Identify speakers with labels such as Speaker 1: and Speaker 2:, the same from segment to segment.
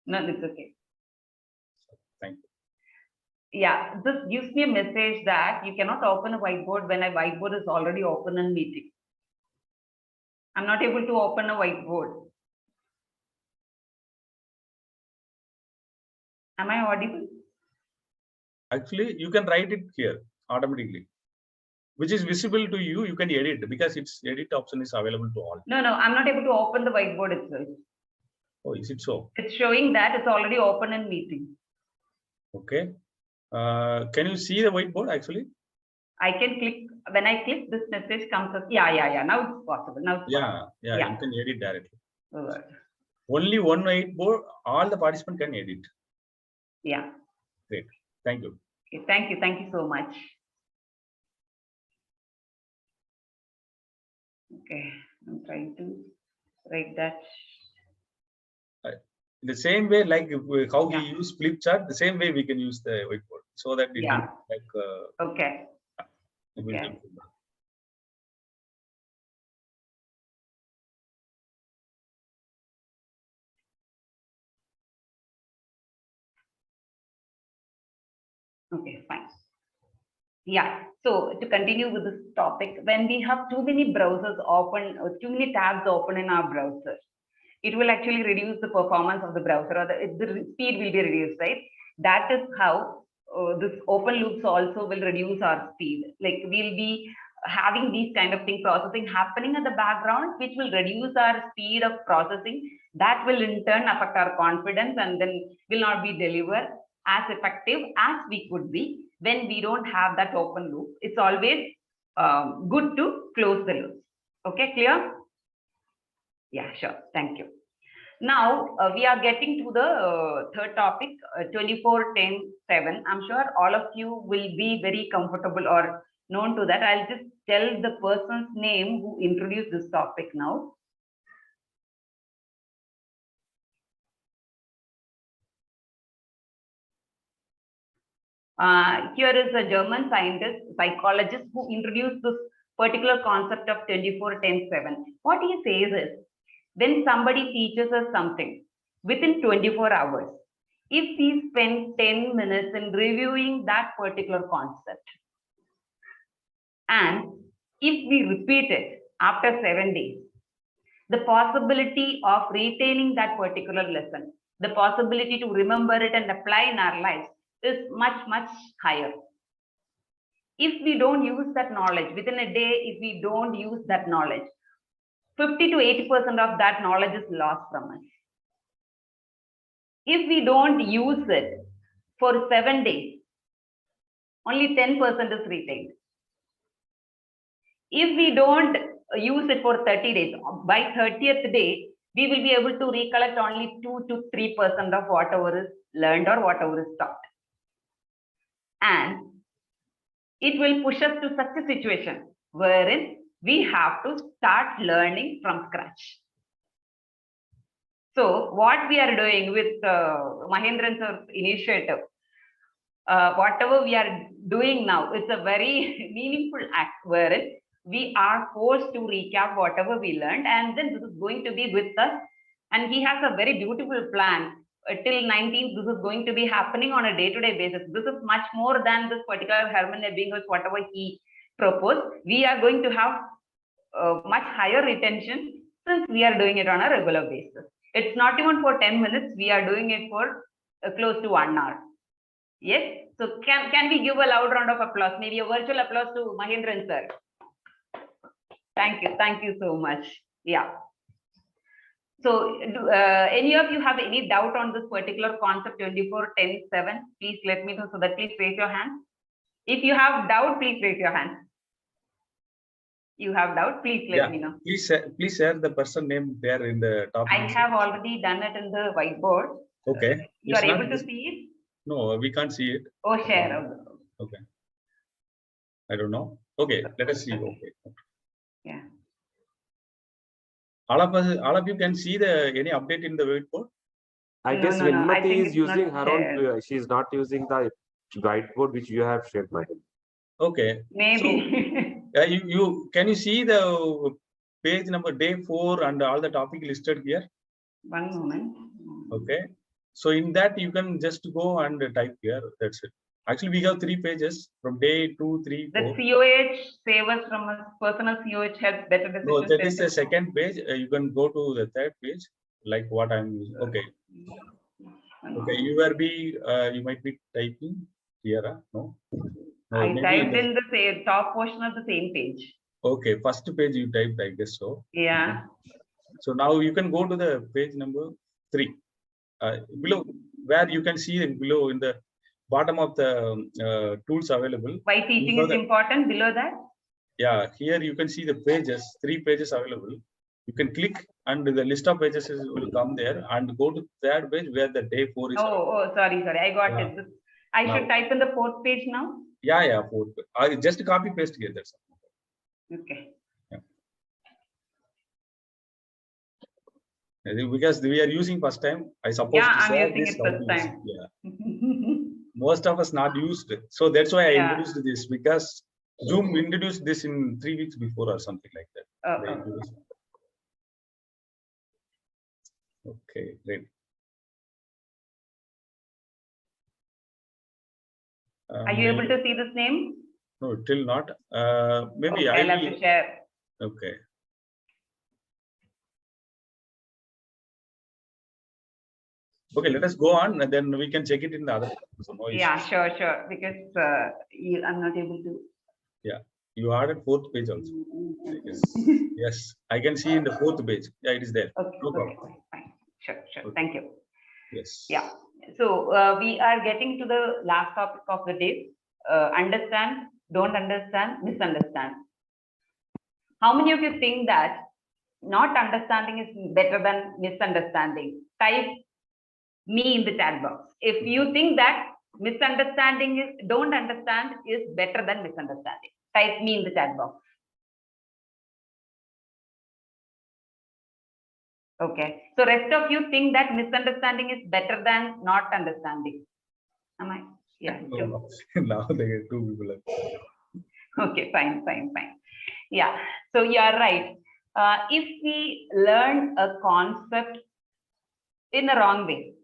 Speaker 1: No, it's okay.
Speaker 2: Thank you.
Speaker 1: Yeah, this gives me a message that you cannot open a whiteboard when a whiteboard is already open in meeting. I'm not able to open a whiteboard. Am I audible?
Speaker 2: Actually, you can write it here automatically, which is visible to you. You can edit because its edit option is available to all.
Speaker 1: No, I'm not able to open the whiteboard itself.
Speaker 2: Oh, is it so?
Speaker 1: It's showing that it's already open in meeting.
Speaker 2: Okay. Can you see the whiteboard actually?
Speaker 1: I can click, when I click, this message comes up. Yeah. Now it's possible. Now it's possible.
Speaker 2: Yeah. You can edit directly.
Speaker 1: Right.
Speaker 2: Only one whiteboard, all the participants can edit.
Speaker 1: Yeah.
Speaker 2: Great. Thank you.
Speaker 1: Okay, thank you. Thank you so much. Okay, I'm trying to write that.
Speaker 2: The same way, like how we use flip chart, the same way we can use the whiteboard, so that it will like.
Speaker 1: Okay.
Speaker 2: Okay.
Speaker 1: Okay, fine. Yeah, so to continue with this topic, when we have too many browsers open, or too many tabs open in our browser, it will actually reduce the performance of the browser, or the speed will be reduced, right? That is how this open loops also will reduce our speed. Like we'll be having these kind of thing processing happening in the background, which will reduce our speed of processing. That will in turn affect our confidence and then will not be delivered as effective as we could be when we don't have that open loop. It's always good to close the loops. Okay, clear? Yeah, sure. Thank you. Now we are getting to the third topic, 24-10-7. I'm sure all of you will be very comfortable or known to that. I'll just tell the person's name who introduced this topic now. Here is a German scientist, psychologist who introduced this particular concept of 24-10-7. What he says is, when somebody teaches us something within 24 hours, if we spend 10 minutes in reviewing that particular concept, and if we repeat it after 7 days, the possibility of retaining that particular lesson, the possibility to remember it and apply in our lives is much, much higher. If we don't use that knowledge within a day, if we don't use that knowledge, 50 to 80% of that knowledge is lost from us. If we don't use it for 7 days, only 10% is retained. If we don't use it for 30 days, by 30th day, we will be able to recollect only 2 to 3% of whatever is learned or whatever is taught. And it will push us to such a situation wherein we have to start learning from scratch. So what we are doing with Mahendran's initiative, whatever we are doing now, it's a very meaningful act wherein we are forced to recap whatever we learned, and then this is going to be with us. And he has a very beautiful plan. Till 19th, this is going to be happening on a day-to-day basis. This is much more than this particular Herman Ebbinghaus, whatever he proposed. We are going to have much higher retention since we are doing it on a regular basis. It's not even for 10 minutes. We are doing it for close to 1 hour. Yes. So can we give a loud round of applause? Maybe a virtual applause to Mahendran sir. Thank you. Thank you so much. Yeah. So any of you have any doubt on this particular concept 24-10-7? Please let me know, so that please raise your hand. If you have doubt, please raise your hand. You have doubt, please let me know.
Speaker 2: Please share the person name there in the top.
Speaker 1: I have already done it in the whiteboard.
Speaker 2: Okay.
Speaker 1: You are able to see it?
Speaker 2: No, we can't see it.
Speaker 1: Oh, share.
Speaker 2: Okay. I don't know. Okay, let us see. Okay.
Speaker 1: Yeah.
Speaker 2: All of you can see any update in the whiteboard?
Speaker 3: I guess Vinmati is using her own. She is not using the whiteboard which you have shared, madam.
Speaker 2: Okay.
Speaker 1: Maybe.
Speaker 2: So, can you see the page number day 4 and all the topic listed here?
Speaker 1: One moment.
Speaker 2: Okay. So in that, you can just go and type here. That's it. Actually, we have 3 pages from day 2, 3, 4.
Speaker 1: The COH save us from a personal COH helps better decisions.
Speaker 2: No, that is the second page. You can go to the third page, like what I'm using. Okay. Okay, you might be typing here. No? No,
Speaker 1: I
Speaker 2: maybe
Speaker 1: typed in the same, top portion of the same page.
Speaker 2: Okay, first page you typed, I guess so.
Speaker 1: Yeah.
Speaker 2: So now you can go to the page number 3. Below, where you can see below in the bottom of the tools available.
Speaker 1: Why teaching is important below that?
Speaker 2: Yeah, here you can see the pages, 3 pages available. You can click and the list of pages will come there, and go to that page where the day 4 is.
Speaker 1: Oh, sorry. I got it. I should type in the 4th page now?
Speaker 2: Yeah, 4th. I just copy paste here. That's all.
Speaker 1: Okay.
Speaker 2: Because we are using first time, I suppose.
Speaker 1: Yeah, I'm using it first time.
Speaker 2: Yeah. Most of us not used it. So that's why I introduced this, because Zoom introduced this in 3 weeks before or something like that. Okay, great.
Speaker 1: Are you able to see this name?
Speaker 2: No, till not. Maybe
Speaker 1: I'll have to share.
Speaker 2: Okay. Okay, let us go on, and then we can check it in the other. So no
Speaker 1: yeah, sure. Because I'm not able to.
Speaker 2: Yeah, you added 4th page also. Yes, I can see in the 4th page. Yeah, it is there.
Speaker 1: Okay,
Speaker 2: no problem.
Speaker 1: Okay, fine. Sure. Okay. Thank you.
Speaker 2: Yes.
Speaker 1: Yeah. So we are getting to the last topic of the day. Understand, don't understand, misunderstand. How many of you think that not understanding is better than misunderstanding? Type me in the chat box. If you think that don't understand is better than misunderstanding, type me in the chat box. Okay. So rest of you think that misunderstanding is better than not understanding. Am I? Yeah.
Speaker 2: Now there are 2 people.
Speaker 1: Okay, fine. Yeah. So you are right. If we learn a concept in a wrong way,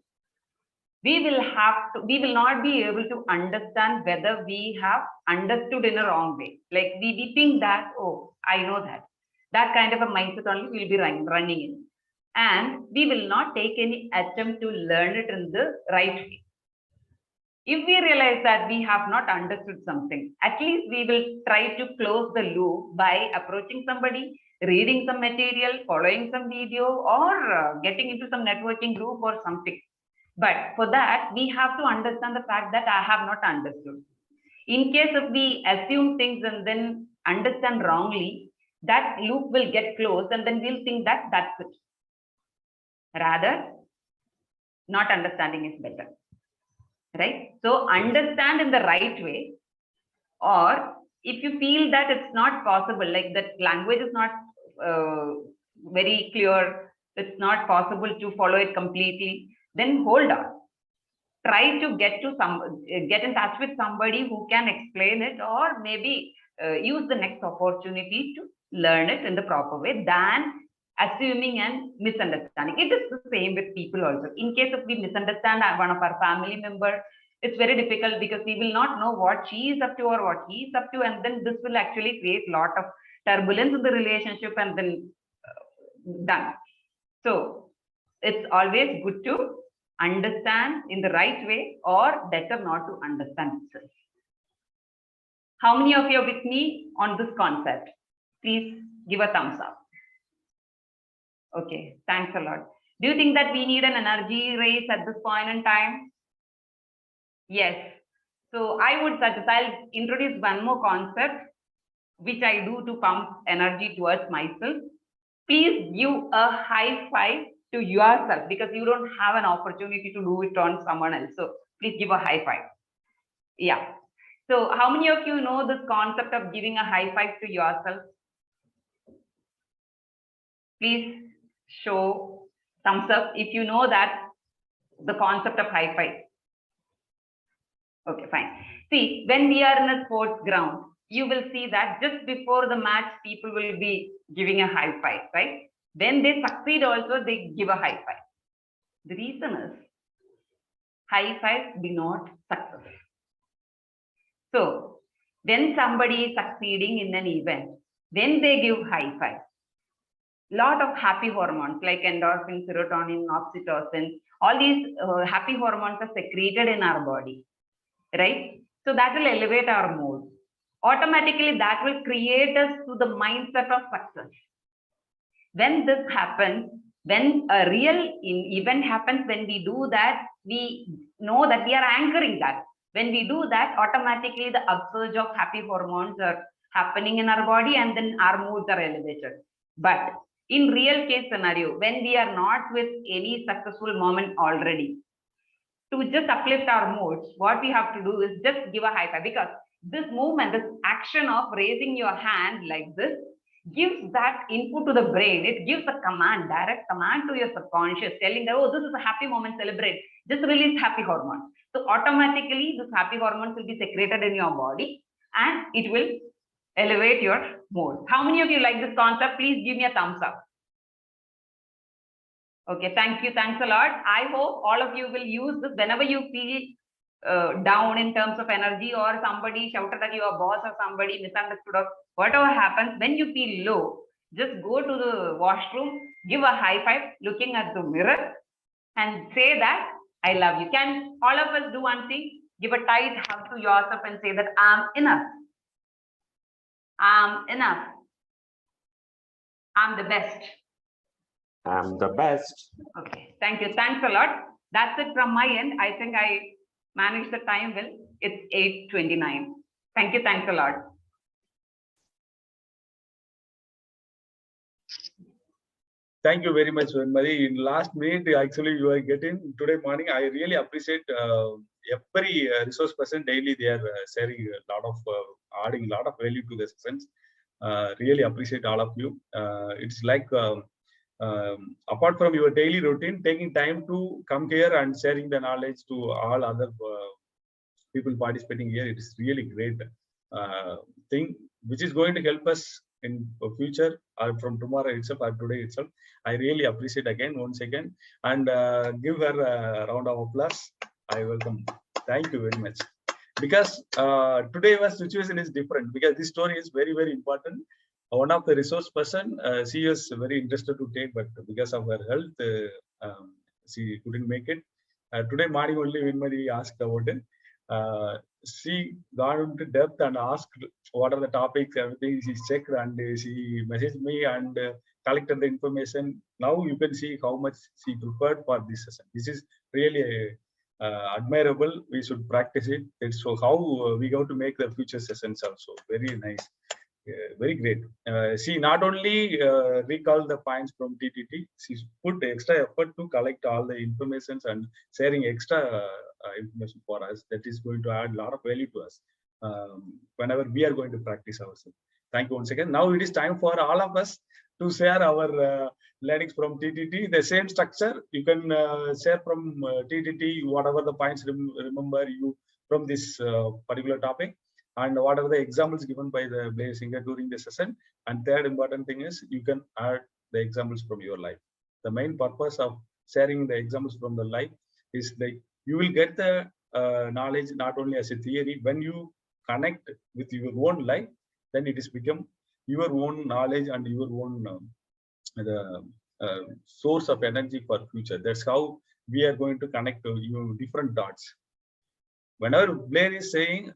Speaker 1: we will not be able to understand whether we have understood in a wrong way. Like we think that, oh, I know that. That kind of a mindset only we'll be running in. And we will not take any attempt to learn it in the right way. If we realize that we have not understood something, at least we will try to close the loop by approaching somebody, reading some material, following some video, or getting into some networking group or something. But for that, we have to understand the fact that I have not understood. In case if we assume things and then understand wrongly, that loop will get closed and then we'll think that that's it. Rather, not understanding is better. Right? So understand in the right way, or if you feel that it's not possible, like that language is not very clear, it's not possible to follow it completely, then hold on. Try to get in touch with somebody who can explain it, or maybe use the next opportunity to learn it in the proper way than assuming and misunderstanding. It is the same with people also. In case if we misunderstand one of our family member, it's very difficult because we will not know what she is up to or what he is up to, and then this will actually create a lot of turbulence in the relationship and then done. So it's always good to understand in the right way, or better not to understand itself. How many of you are with me on this concept? Please give a thumbs up. Okay, thanks a lot. Do you think that we need an energy raise at this point in time? Yes. So I would suggest, I'll introduce one more concept, which I do to pump energy towards myself. Please give a high five to yourself, because you don't have an opportunity to do it on someone else. So please give a high five. Yeah. So how many of you know this concept of giving a high five to yourself? Please show thumbs up if you know that the concept of high five. Okay, fine. See, when we are in a sports ground, you will see that just before the match, people will be giving a high five, right? When they succeed also, they give a high five. The reason is high five denote success. So when somebody is succeeding in an event, when they give high five, lot of happy hormones like endorphin, serotonin, oxytocin, all these happy hormones are secreted in our body, right? So that will elevate our mood. Automatically, that will create us to the mindset of success. When this happens, when a real event happens, when we do that, we know that we are anchoring that. When we do that, automatically the upsurge of happy hormones are happening in our body, and then our moods are elevated. But in real case scenario, when we are not with any successful moment already, to just uplift our moods, what we have to do is just give a high five, because this movement, this action of raising your hand like this gives that input to the brain. It gives a command, direct command to your subconscious, telling that, oh, this is a happy moment, celebrate. Just release happy hormones. So automatically, this happy hormones will be secreted in your body, and it will elevate your mood. How many of you like this concept? Please give me a thumbs up. Okay, thank you. Thanks a lot. I hope all of you will use this whenever you feel down in terms of energy, or somebody shouted at your boss, or somebody misunderstood, or whatever happens. When you feel low, just go to the washroom, give a high five, looking at the mirror, and say that I love you. Can all of us do one thing? Give a tight hug to yourself and say that I'm enough. I'm enough. I'm the best.
Speaker 3: I'm the best.
Speaker 1: Okay, thank you. Thanks a lot. That's it from my end. I think I managed the time well. It's 8:29. Thank you. Thanks a lot.
Speaker 2: Thank you very much, Vanmari. In last minute, actually, you are getting today morning. I really appreciate every resource person daily. They are sharing a lot of, adding a lot of value to the sessions. Really appreciate all of you. It's like, apart from your daily routine, taking time to come here and sharing the knowledge to all other people participating here, it is really great thing, which is going to help us in the future, or from tomorrow itself, or today itself. I really appreciate again, once again, and give her a round of applause. I welcome. Thank you very much. Because today our situation is different, because this story is very, very important. One of the resource person, she is very interested to take, but because of her health, she couldn't make it. Today morning only Vinmari asked about it. She got into depth and asked what are the topics, everything. She checked and she messaged me and collected the information. Now you can see how much she prepared for this session. This is really admirable. We should practice it. It's so how we go to make the future sessions also very nice. Very great. She not only recalled the points from TTT, she put extra effort to collect all the informations and sharing extra information for us. That is going to add a lot of value to us whenever we are going to practice ourselves. Thank you once again. Now it is time for all of us to share our learnings from TTT. The same structure, you can share from TTT whatever the points remember you from this particular topic, and what are the examples given by the Blaze singer during the session. And third important thing is you can add the examples from your life. The main purpose of sharing the examples from the life is like you will get the knowledge not only as a theory. When you connect with your own life, then it is become your own knowledge and your own source of energy for future. That's how we are going to connect to you different dots. Whenever Blair is saying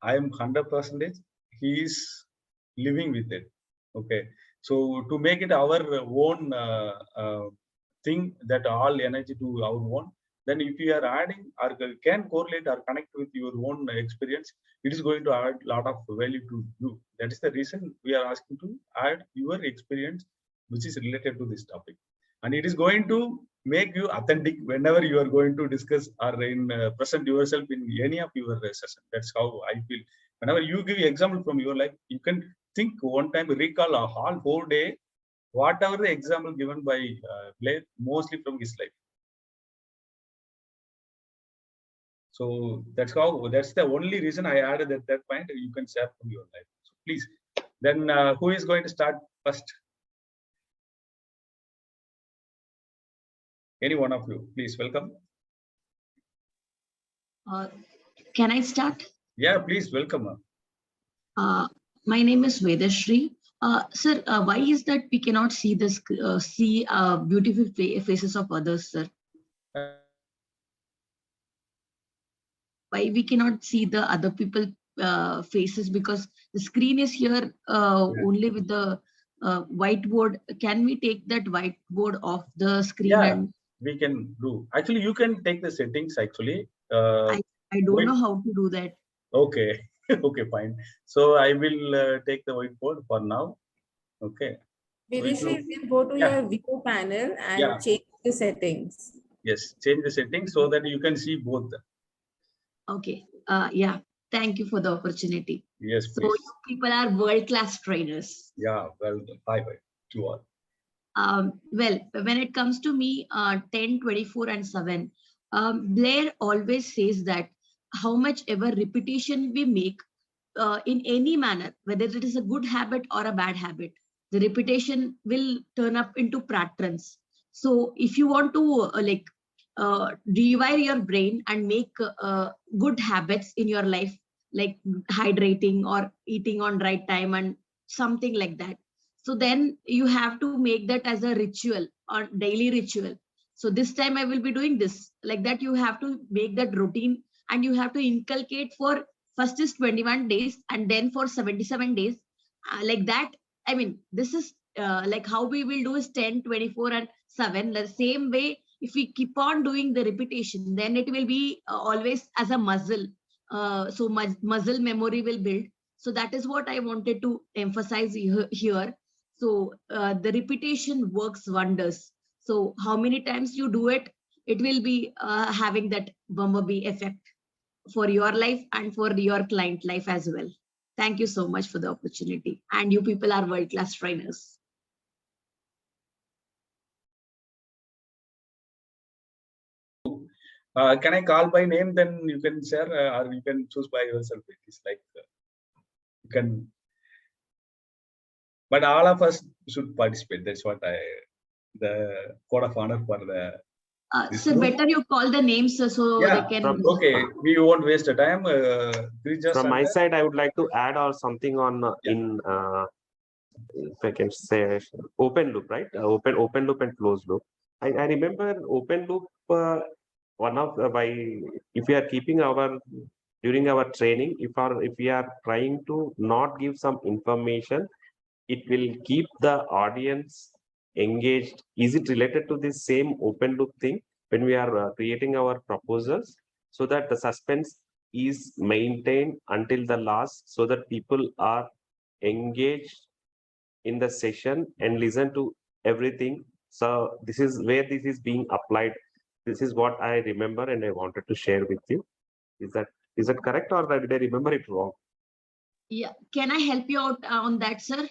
Speaker 2: I am 100%, he is living with it. Okay, so to make it our own thing, that all energy to our own, then if you are adding or can correlate or connect with your own experience, it is going to add a lot of value to you. That is the reason we are asking to add your experience which is related to this topic, and it is going to make you authentic whenever you are going to discuss or in present yourself in any of your session. That's how I feel. Whenever you give example from your life, you can think one time, recall a whole day, whatever the example given by Blair, mostly from his life. So that's the only reason I added at that point. You can share from your life. So please, then who is going to start first? Any one of you, please welcome.
Speaker 4: Can I start?
Speaker 2: Yeah, please welcome.
Speaker 4: My name is Vedashri. Sir, why is that we cannot see this beautiful faces of others, sir? Why we cannot see the other people faces? Because the screen is here only with the whiteboard. Can we take that whiteboard off the screen?
Speaker 2: Yeah,
Speaker 4: and
Speaker 2: we can do. Actually, you can take the settings actually.
Speaker 4: I don't know how to do that.
Speaker 2: Okay, okay, fine. So I will take the whiteboard for now. Okay.
Speaker 5: Vidishri, you can go to your view panel and change the settings.
Speaker 2: Yes, change the settings so that you can see both.
Speaker 4: Okay. Yeah. Thank you for the opportunity.
Speaker 2: Yes,
Speaker 4: So
Speaker 2: please.
Speaker 4: you people are world-class trainers.
Speaker 2: Yeah, well, bye to all.
Speaker 4: Well, when it comes to me, 10, 24, and 7, Blair always says that how much ever repetition we make in any manner, whether it is a good habit or a bad habit, the repetition will turn up into patterns. So if you want to rewire your brain and make good habits in your life, like hydrating or eating on right time and something like that, so then you have to make that as a ritual or daily ritual. So this time I will be doing this, like that. You have to make that routine, and you have to inculcate for first is 21 days and then for 77 days, like that. I mean, this is like how we will do is 10, 24, and 7. The same way, if we keep on doing the repetition, then it will be always as a muscle. So muscle memory will build. So that is what I wanted to emphasize here. So the repetition works wonders. So how many times you do it, it will be having that bumblebee effect for your life and for your client life as well. Thank you so much for the opportunity. And you people are world-class trainers.
Speaker 2: Can I call by name? Then you can share, or you can choose by yourself. It is like you can, but all of us should participate. That's what the code of honor for the.
Speaker 4: So better you call the names so they can.
Speaker 2: Okay, we won't waste the time.
Speaker 3: From my side, I would like to add or something on if I can say open loop, right? Open loop and closed loop. I remember open loop. One of by if we are keeping our during our training, if we are trying to not give some information, it will keep the audience engaged. Is it related to this same open loop thing when we are creating our proposals, so that the suspense is maintained until the last, so that people are engaged in the session and listen to everything? So this is where this is being applied. This is what I remember and I wanted to share with you. Is that correct, or did I remember it wrong?
Speaker 4: Yeah, can I help you out on that, sir?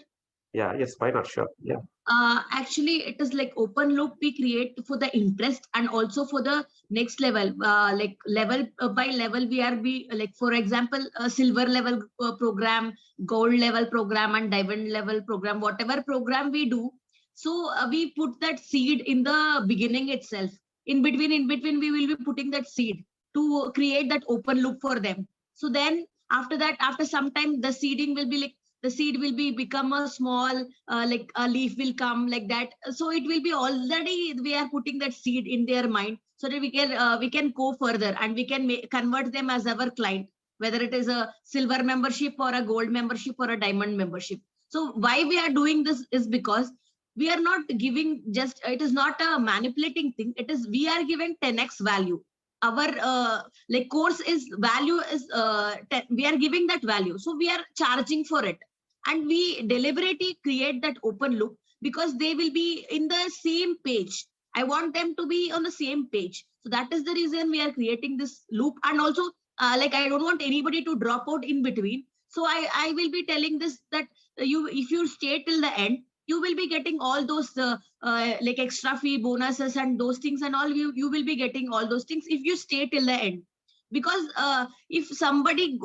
Speaker 3: Yeah, yes, why not? Sure. Yeah.
Speaker 4: Actually, it is like open loop we create for the interest and also for the next level. Like level by level, we like, for example, a silver level program, gold level program, and diamond level program. Whatever program we do, so we put that seed in the beginning itself. In between, we will be putting that seed to create that open loop for them. So then after that, after some time, the seeding will be like, the seed will be become a small like a leaf will come, like that. So it will be already we are putting that seed in their mind, so that we can go further and we can convert them as our client, whether it is a silver membership or a gold membership or a diamond membership. So why we are doing this is because we are not giving just, it is not a manipulating thing, it is we are giving 10x value. Our like course is value is we are giving that value, so we are charging for it, and we deliberately create that open loop because they will be in the same page. I want them to be on the same page, so that is the reason we are creating this loop. And also like I don't want anybody to drop out in between, so I will be telling this that you, if you stay till the end, you will be getting all those like extra fee bonuses and those things and all. You will be getting all those things if you stay till the end. Because if somebody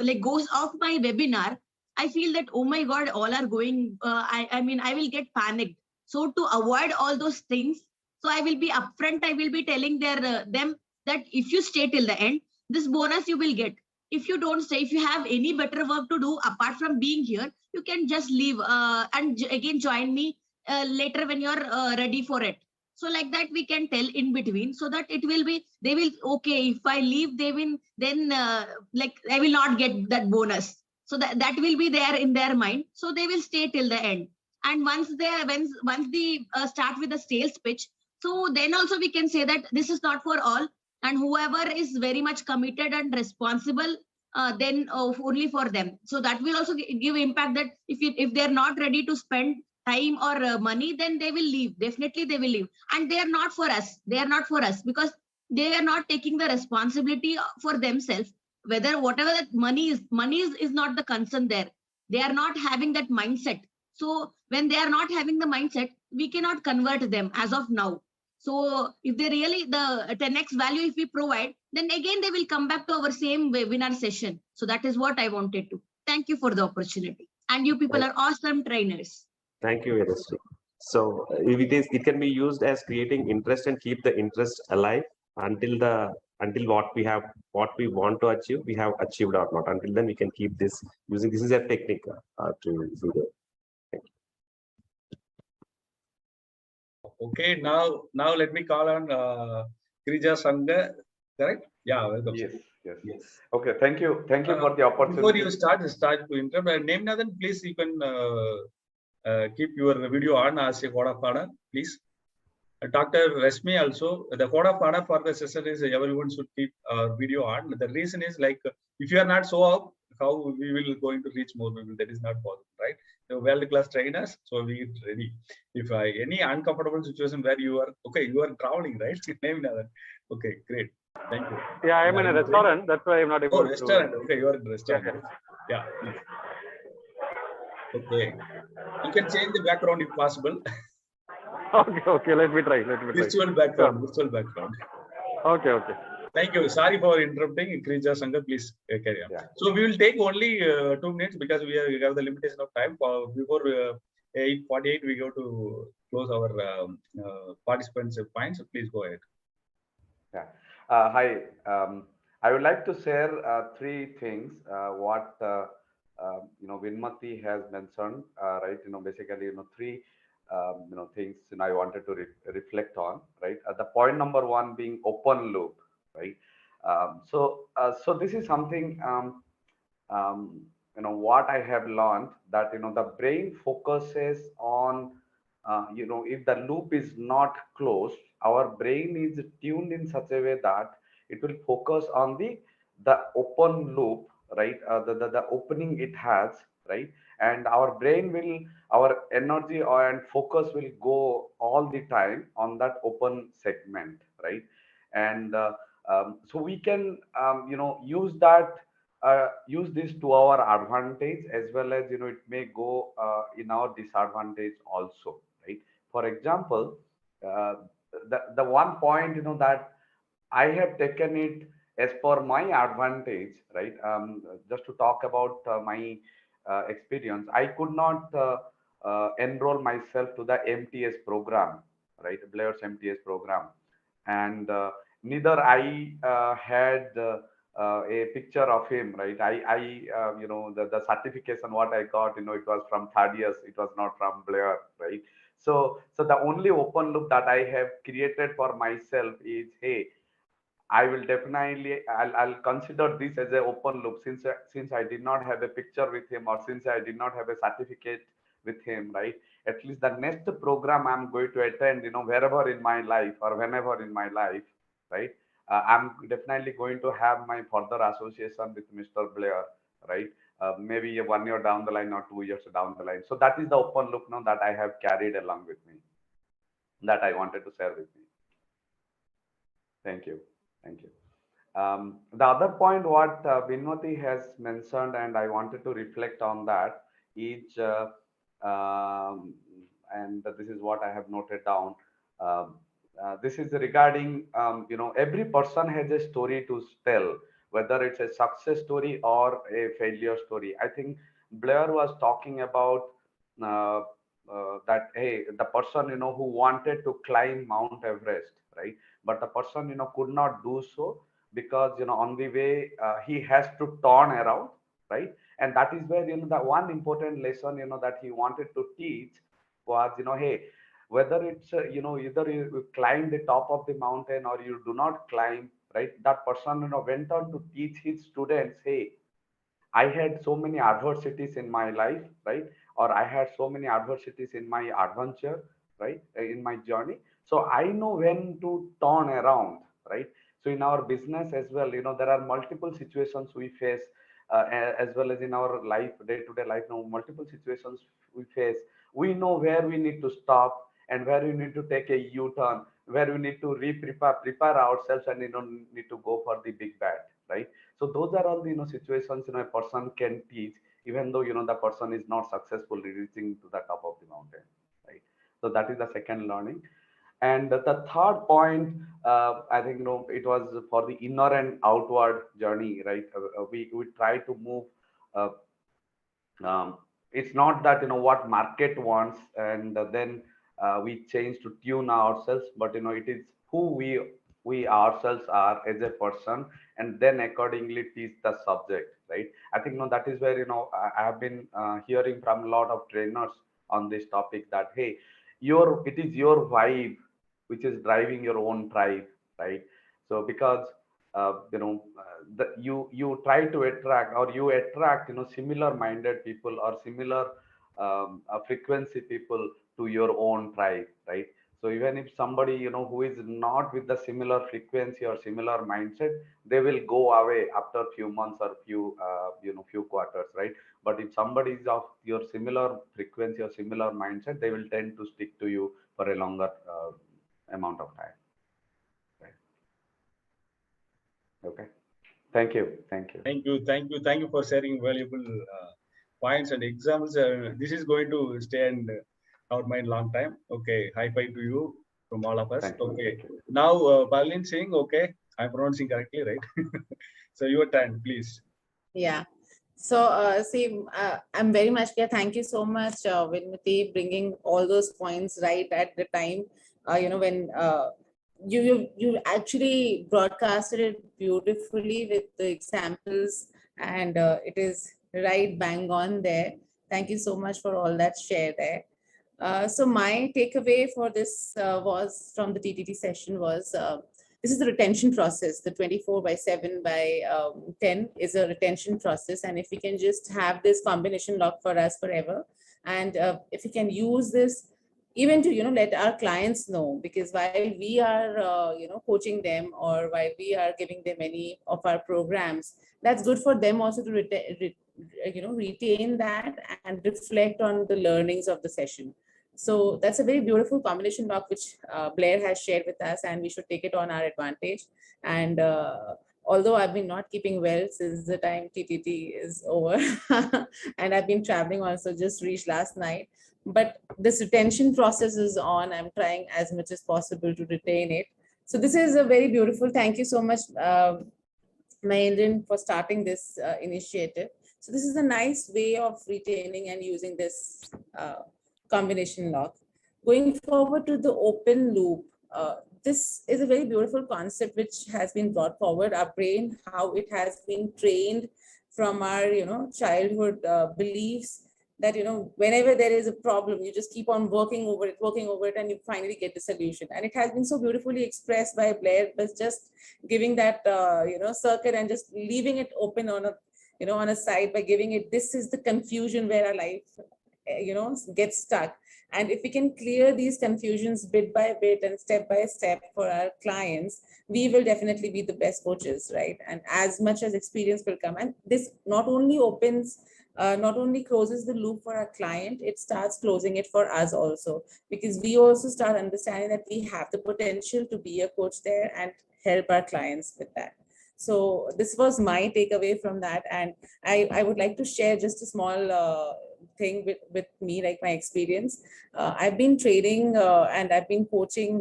Speaker 4: like goes off my webinar, I feel that, oh my God, all are going, I mean, I will get panicked. So to avoid all those things, so I will be upfront, I will be telling them that if you stay till the end, this bonus you will get. If you don't stay, if you have any better work to do apart from being here, you can just leave and again join me later when you're ready for it. So like that we can tell in between, so that it will be, they will, okay, if I leave, they will then like I will not get that bonus. So that will be there in their mind. So they will stay till the end. And once they start with the sales pitch, so then also we can say that this is not for all, and whoever is very much committed and responsible, then only for them. So that will also give impact, that if they're not ready to spend time or money, then they will leave. Definitely they will leave. And they are not for us. They are not for us, because they are not taking the responsibility for themselves. Whether whatever that money is not the concern there. They are not having that mindset. So when they are not having the mindset, we cannot convert them as of now. So if they really, the 10x value if we provide, then again they will come back to our same webinar session. So that is what I wanted to. Thank you for the opportunity. And you people are awesome trainers.
Speaker 3: Thank you, Vedasri. So it can be used as creating interest and keep the interest alive until what we want to achieve, we have achieved or not. Until then, we can keep this using. This is a technique to do that.
Speaker 2: Okay, now let me call on Krija Sangha. Correct? Yeah, welcome.
Speaker 6: Yes. Okay, thank you for the opportunity.
Speaker 2: Before you start to interrupt, name Nathan, please, you can keep your video on as a code of honor, please. Dr. Resmi also, the code of honor for the session is everyone should keep video on. The reason is like, if you are not so up, how we will going to reach more people? That is not possible, right? The world-class trainers, so we get ready. If any uncomfortable situation where you are, okay, you are traveling, right? Name Nathan. Okay, great. Thank you.
Speaker 7: Yeah, I'm in a restaurant. That's why I'm not able to.
Speaker 2: Oh, restaurant. Okay, you are in restaurant. Yeah. Please. Okay. You can change the background if possible.
Speaker 7: Okay. Let me try.
Speaker 2: Virtual background.
Speaker 7: Okay.
Speaker 2: Thank you. Sorry for interrupting. Krija Sangha, please carry on.
Speaker 6: Yeah.
Speaker 2: So we will take only 2 minutes because we have the limitation of time. Before 8:48, we go to close our participants' points. So please go ahead.
Speaker 6: Yeah. Hi. I would like to share 3 things. What Vinmati has mentioned, right? Basically, 3 things I wanted to reflect on, right? The point number 1 being open loop, right? So this is something what I have learned, that the brain focuses on if the loop is not closed, our brain is tuned in such a way that it will focus on the open loop, right? The opening it has, right? And our energy and focus will go all the time on that open segment, right? And so we can use this to our advantage, as well as it may go in our disadvantage also, right? For example, the one point that I have taken it as per my advantage, right? Just to talk about my experience, I could not enroll myself to the MTS program, right? Blair's MTS program, and neither I had a picture of him, right? The certification what I got, it was from 3rd years, it was not from Blair, right? So the only open loop that I have created for myself is, hey, I will definitely, I'll consider this as an open loop, since I did not have a picture with him, or since I did not have a certificate with him, right? At least the next program I'm going to attend, wherever in my life or whenever in my life, right? I'm definitely going to have my further association with Mr. Blair, right? Maybe 1 year down the line or 2 years down the line. So that is the open loop now that I have carried along with me, that I wanted to share with me. Thank you. The other point what Vinmati has mentioned, and I wanted to reflect on that, is, and this is what I have noted down. This is regarding, every person has a story to tell, whether it's a success story or a failure story. I think Blair was talking about that, hey, the person, who wanted to climb Mount Everest, right? But the person, could not do so because, you know, on the way, he has to turn around, right? And that is where, you know, the one important lesson, you know, that he wanted to teach was, you know, hey, whether it's, you know, either you climb the top of the mountain or you do not climb, right? That person, you know, went on to teach his students, hey, I had so many adversities in my life, right? Or I had so many adversities in my adventure, right? In my journey. So I know when to turn around, right? So in our business as well, you know, there are multiple situations we face, as well as in our life, day-to-day life, now multiple situations we face. We know where we need to stop and where we need to take a U-turn, where we need to prepare ourselves, and, you know, need to go for the big bad, right? So those are all the, you know, situations, you know, a person can teach, even though, you know, the person is not successfully reaching to the top of the mountain, right? So that is the second learning. And the third point, I think, you know, it was for the inner and outward journey, right? We try to move. Uh, it's not that, you know, what market wants, and then we change to tune ourselves, but, you know, it is who we ourselves are as a person, and then accordingly teach the subject, right? I think, you know, that is where, you know, I have been hearing from a lot of trainers on this topic that, hey, it is your vibe which is driving your own tribe, right? So because you know, you try to attract, or you attract, you know, similar minded people or similar frequency people to your own tribe, right? So even if somebody, you know, who is not with the similar frequency or similar mindset, they will go away after few months or few you know, few quarters, right? But if somebody is of your similar frequency or similar mindset, they will tend to stick to you for a longer amount of time, right? Okay. Thank you. Thank you.
Speaker 2: Thank you for sharing valuable points and examples. This is going to stay in our mind long time. Okay, high five to you from all of us.
Speaker 6: Thank you.
Speaker 2: Okay, now Balin Singh. Okay, I'm pronouncing correctly, right? So your turn, please.
Speaker 5: Yeah. So, I'm very much clear. Thank you so much, Vinmati, bringing all those points right at the time. You know, when you actually broadcasted it beautifully with the examples, and it is right bang on there. Thank you so much for all that share there. So my takeaway for this was from the TTT session was, this is the retention process. The 24/7/10 is a retention process. And if we can just have this combination lock for us forever, and if we can use this even to, you know, let our clients know, because while we are, you know, coaching them, or while we are giving them any of our programs, that's good for them also to retain that and reflect on the learnings of the session. So that's a very beautiful combination lock which Blair has shared with us, and we should take it on our advantage. And although I've been not keeping well since the time TTT is over, and I've been traveling also, just reached last night, but this retention process is on. I'm trying as much as possible to retain it. So this is a very beautiful. Thank you so much, Mahendran, for starting this initiative. So this is a nice way of retaining and using this combination lock. Going forward to the open loop, this is a very beautiful concept which has been brought forward. Our brain, how it has been trained from our, you know, childhood beliefs that, you know, whenever there is a problem, you just keep on working over it, and you finally get the solution. And it has been so beautifully expressed by Blair, but just giving that, you know, circuit and just leaving it open on a, you know, on a side, by giving it, this is the confusion where our life, you know, gets stuck. And if we can clear these confusions bit by bit and step by step for our clients, we will definitely be the best coaches, right? And as much as experience will come, and this not only closes the loop for our client, it starts closing it for us also, because we also start understanding that we have the potential to be a coach there and help our clients with that. So this was my takeaway from that. And I would like to share just a small thing with me, like my experience. I've been training and I've been coaching,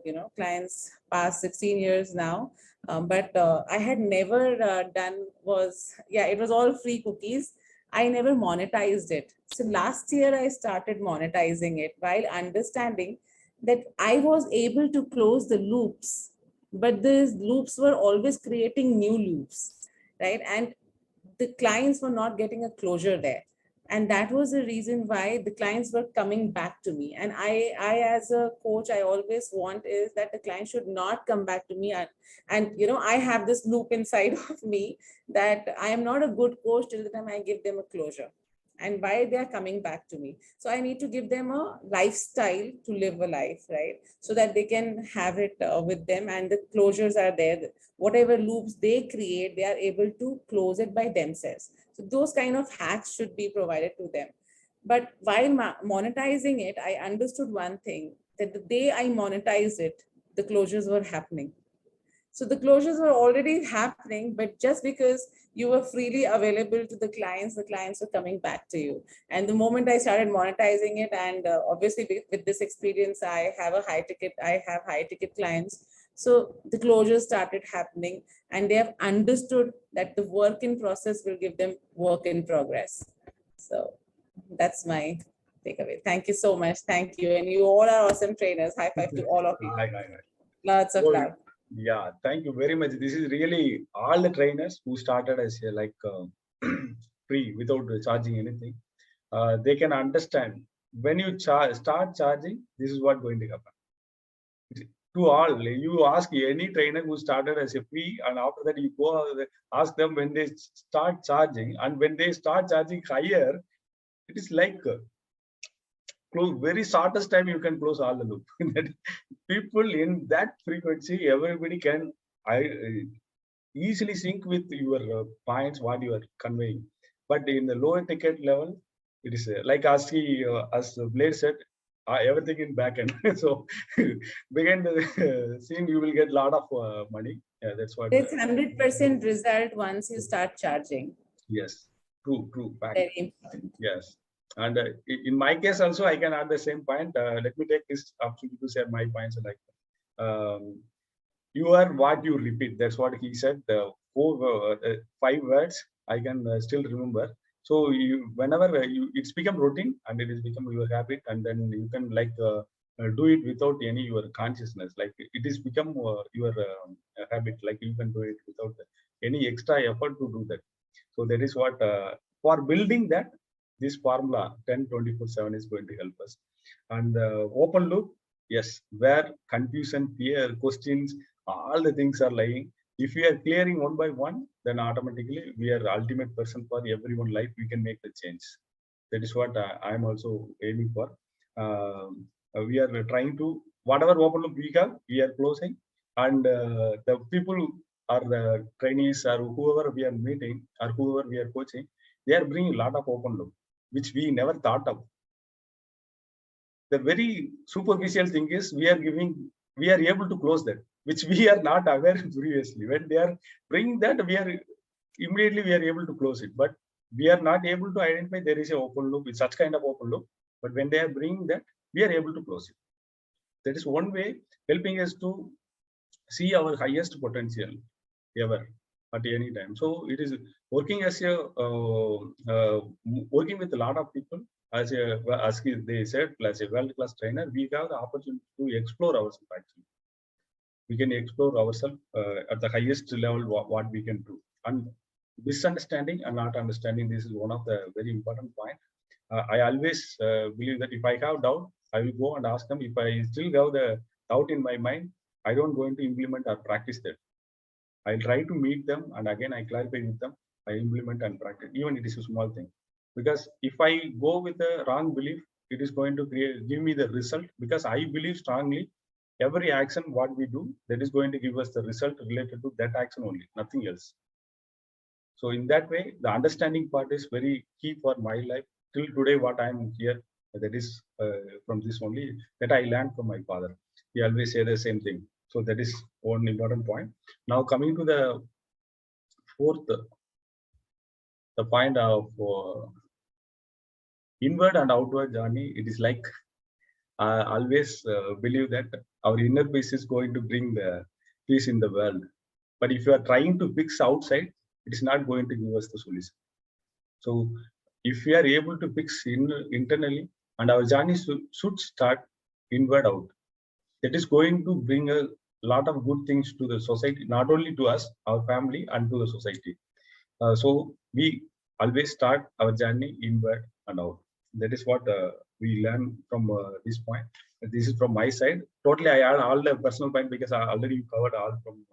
Speaker 5: you know, clients past 16 years now. But I had never done was, yeah, it was all free cookies. I never monetized it. So last year I started monetizing it, while understanding that I was able to close the loops but these loops were always creating new loops, right? And the clients were not getting a closure there. And that was the reason why the clients were coming back to me. And I as a coach, I always want is that the client should not come back to me. And you know, I have this loop inside of me that I am not a good coach till the time I give them a closure. And why they are coming back to me. So I need to give them a lifestyle to live a life, right? So that they can have it with them, and the closures are there. Whatever loops they create, they are able to close it by themselves. So those kind of hacks should be provided to them. But while monetizing it, I understood one thing, that the day I monetized it, the closures were happening. So the closures were already happening, but just because you were freely available to the clients were coming back to you. And the moment I started monetizing it, and obviously with this experience, I have high ticket clients. So the closures started happening, and they have understood that the work in process will give them work in progress. So that's my takeaway. Thank you so much. Thank you. And you all are awesome trainers. High five to all of you.
Speaker 2: Hi.
Speaker 5: Lots of
Speaker 2: Oh,
Speaker 5: love.
Speaker 2: yeah, thank you very much. This is really all the trainers who started as free without charging anything. They can understand when you start charging, this is what going to happen. To all, you ask any trainer who started as a free, and after that you go ask them when they start charging, and when they start charging higher, it is like close very shortest time you can close all the loop. People in that frequency, everybody can easily sync with your points what you are conveying. But in the lower ticket level, it is like as Blair said, everything in back end. So behind the scene, you will get a lot of money. Yeah, that's what.
Speaker 5: It's 100% result once you start charging.
Speaker 2: Yes, true. Back.
Speaker 5: Very important.
Speaker 2: Yes. And in my case also, I can add the same point. Let me take this opportunity to share my points. Like, you are what you repeat. That's what he said. 5 words I can still remember. So whenever it's become routine and it is become your habit, and then you can do it without any your consciousness. Like it is become your habit. Like you can do it without any extra effort to do that. So that is what for building that. This formula 10-24/7 is going to help us. And open loop, yes, where confusion, fear, questions, all the things are lying. If we are clearing one by one, then automatically we are the ultimate person for everyone's life. We can make the change. That is what I am also aiming for. We are trying to, whatever open loop we have, we are closing. And the people or the trainees or whoever we are meeting or whoever we are coaching, they are bringing a lot of open loop, which we never thought of. The very superficial thing is we are able to close that, which we are not aware previously. When they are bringing that, we are able to close it, but we are not able to identify there is an open loop with such kind of open loop. But when they are bringing that, we are able to close it. That is one way helping us to see our highest potential ever at any time. So it is working as a working with a lot of people as they said, as a world-class trainer, we have the opportunity to explore ourselves. Actually, we can explore ourselves at the highest level what we can do. And misunderstanding and not understanding, this is one of the very important point. I always believe that if I have doubt, I will go and ask them. If I still have the doubt in my mind, I don't going to implement or practice that. I'll try to meet them, and again I clarify with them. I implement and practice, even it is a small thing. Because if I go with a wrong belief, it is going to give me the result. Because I believe strongly, every action what we do, that is going to give us the result related to that action only, nothing else. So in that way, the understanding part is very key for my life. Till today, what I am here, that is from this only that I learned from my father. He always say the same thing. So that is one important point. Now coming to the fourth, the point of inward and outward journey. It is like I always believe that our inner peace is going to bring the peace in the world. But if you are trying to fix outside, it is not going to give us the solution. So if we are able to fix internally, and our journey should start inward out, that is going to bring a lot of good things to the society, not only to us, our family, and to the society. So we always start our journey inward and out. That is what we learn from this point. This is from my side. Totally, I add all the personal point because I already covered all from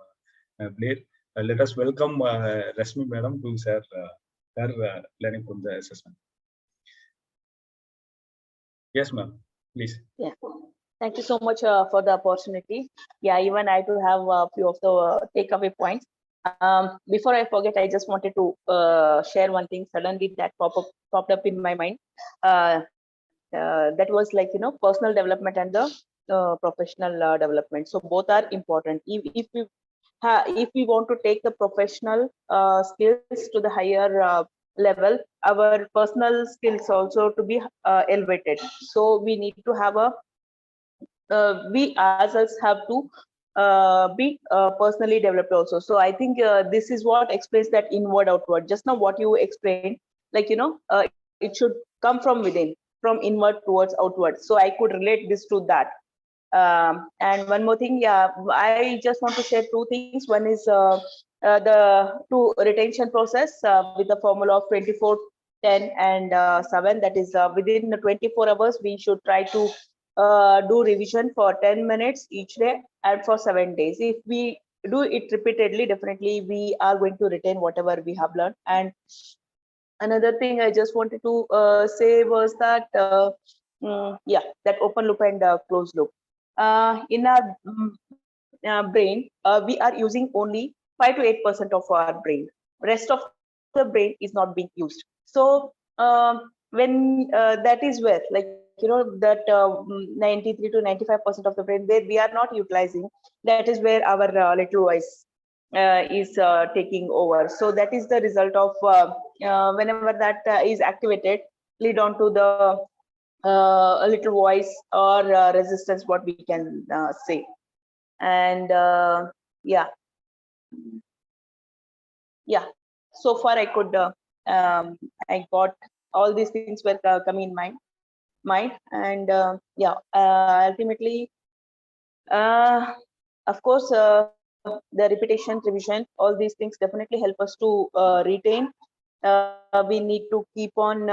Speaker 2: Blair. Let us welcome Rashmi Madam to share her learning from the assessment. Yes, ma'am. Please.
Speaker 8: Yeah. Thank you so much for the opportunity. Yeah, even I do have a few of the takeaway points. Before I forget, I just wanted to share one thing suddenly that popped up in my mind. That was like, personal development and the professional development. So both are important. If we want to take the professional skills to the higher level, our personal skills also to be elevated. So we need to have we ourselves have to be personally developed also. So I think this is what explains that inward outward. Just now what you explained, like, it should come from within, from inward towards outward. So I could relate this to that. And one more thing, yeah, I just want to share two things. One is the retention process with the formula of 24, 10, and 7. That is within the 24 hours, we should try to do revision for 10 minutes each day and for 7 days. If we do it repeatedly, definitely we are going to retain whatever we have learned. And another thing I just wanted to say was that, yeah, that open loop and closed loop. In our brain, we are using only 5 to 8% of our brain. Rest of the brain is not being used. So when that is where, like, that 93 to 95% of the brain where we are not utilizing, that is where our little voice is taking over. So that is the result of whenever that is activated, lead on to the a little voice or resistance, what we can say. And yeah, so far I could I got all these things were coming in mind. And yeah, ultimately, of course, the repetition, revision, all these things definitely help us to retain. We need to keep on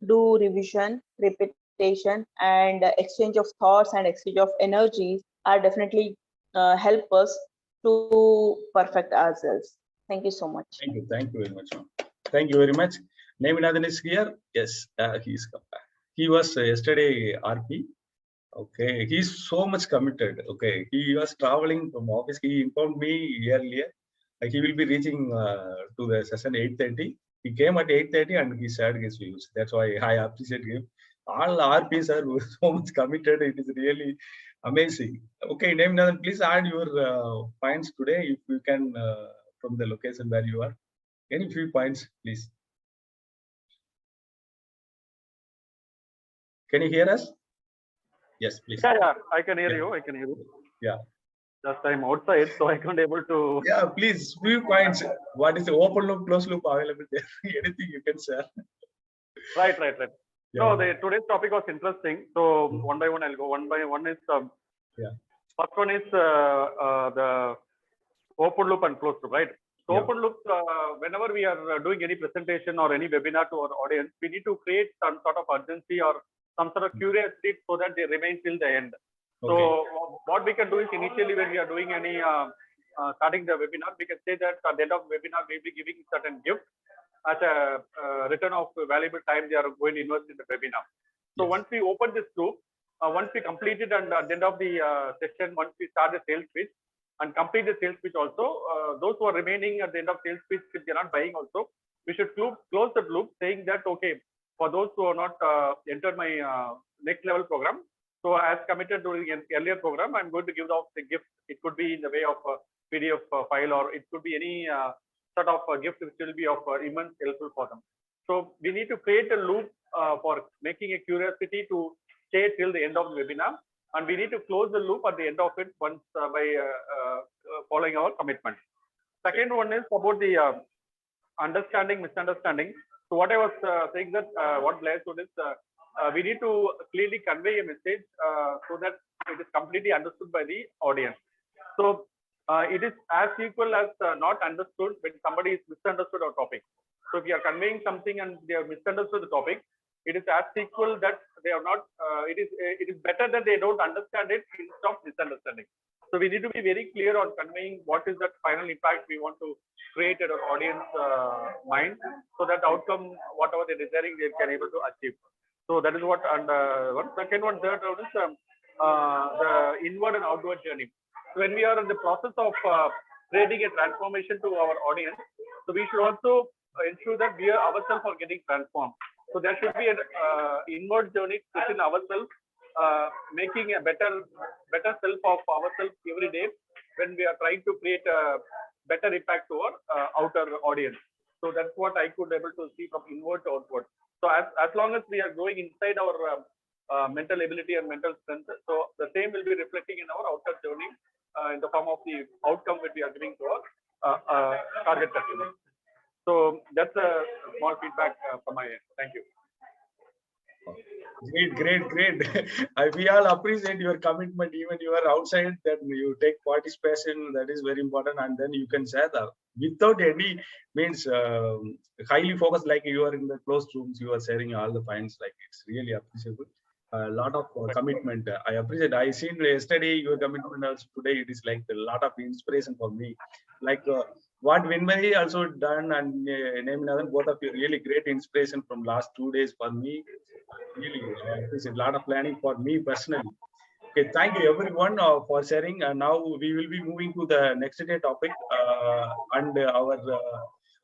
Speaker 8: do revision, repetition, and exchange of thoughts and exchange of energies are definitely help us to perfect ourselves. Thank you so much.
Speaker 2: Thank you very much, ma'am. Thank you very much. Naminathan is here. Yes, he's come back. He was yesterday RP. Okay, he's so much committed. Okay, he was traveling from office. He informed me earlier. He will be reaching to the session 8:30. He came at 8:30 and he shared his views. That's why I appreciate him. All RPs are so much committed. It is really amazing. Okay, Naminathan, please add your points today if you can from the location where you are. Any few points, please. Can you hear us? Yes, please.
Speaker 7: Yeah, I can hear
Speaker 2: Yeah.
Speaker 7: you. I can hear you.
Speaker 2: Yeah.
Speaker 7: Just I'm outside, so I can't able to.
Speaker 2: Yeah, please, few points. What is the open loop, closed loop available there? Anything you can share.
Speaker 7: Right.
Speaker 2: Yeah.
Speaker 7: No, today's topic was interesting. So one by one, I'll go. One by one is
Speaker 2: Yeah.
Speaker 7: first one is the open loop and closed loop, right? So
Speaker 2: Yeah.
Speaker 7: open loop, whenever we are doing any presentation or any webinar to our audience, we need to create some sort of urgency or some sort of curiosity so that they remain till the end.
Speaker 2: Okay.
Speaker 7: So what we can do is initially when we are doing any starting the webinar, we can say that at the end of the webinar, we'll be giving certain gift as a return of valuable time they are going to invest in the webinar. So
Speaker 2: Yes.
Speaker 7: once we open this loop, once we complete it and at the end of the session, once we start the sales pitch and complete the sales pitch also, those who are remaining at the end of sales pitch, if they're not buying also, we should close the loop saying that, okay, for those who are not entered my next level program, so as committed during an earlier program, I'm going to give out the gift. It could be in the way of a PDF file, or it could be any sort of a gift which will be of immense helpful for them. So we need to create a loop for making a curiosity to stay till the end of the webinar, and we need to close the loop at the end of it once by following our commitment. Second one is about the understanding, misunderstanding. So what I was saying that what Blair told is we need to clearly convey a message so that it is completely understood by the audience. So it is as equal as not understood when somebody is misunderstood our topic. So if you are conveying something and they have misunderstood the topic, it is as equal that they are not. It is better that they don't understand it instead of misunderstanding. So we need to be very clear on conveying what is that final impact we want to create in our audience mind, so that outcome, whatever they're desiring, they can able to achieve. So that is what. And one second one, third one is the inward and outward journey. So when we are in the process of creating a transformation to our audience, so we should also ensure that we ourselves are getting transformed. So there should be an inward journey within ourselves, making a better self of ourselves every day when we are trying to create a better impact to our outer audience. So that's what I could able to see from inward to outward. So as long as we are growing inside our mental ability and mental strength, so the same will be reflecting in our outer journey in the form of the outcome that we are giving to our target customers. So that's a small feedback from my end. Thank you.
Speaker 2: Great. We all appreciate your commitment. Even you are outside, that you take participation. That is very important, and then you can share that without any means highly focused. Like you are in the closed rooms, you are sharing all the finds. Like it's really appreciable. A lot of commitment. I appreciate. I seen yesterday your commitment. Also today, it is like a lot of inspiration for me. Like what Vinmay also done and Neminathan, both of you really great inspiration from last 2 days for me. Really, it's a lot of planning for me personally. Okay, thank you everyone for sharing. And now we will be moving to the next day topic. And our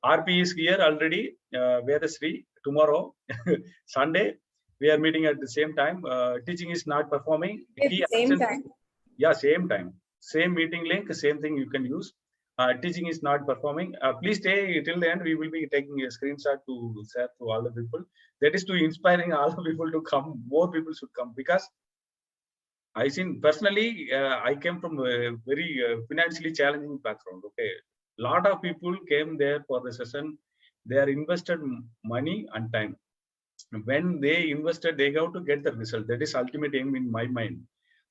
Speaker 2: RP is here already. Vedasri, tomorrow, Sunday, we are meeting at the same time. Teaching is not performing.
Speaker 5: Same time.
Speaker 2: Yeah, same time. Same meeting link, same thing you can use. Teaching is not performing. Please stay till the end. We will be taking a screenshot to share to all the people. That is to inspiring all the people to come. More people should come, because I seen personally, I came from a very financially challenging background. Okay, lot of people came there for the session. They are invested money and time. When they invested, they have to get the result. That is ultimate aim in my mind.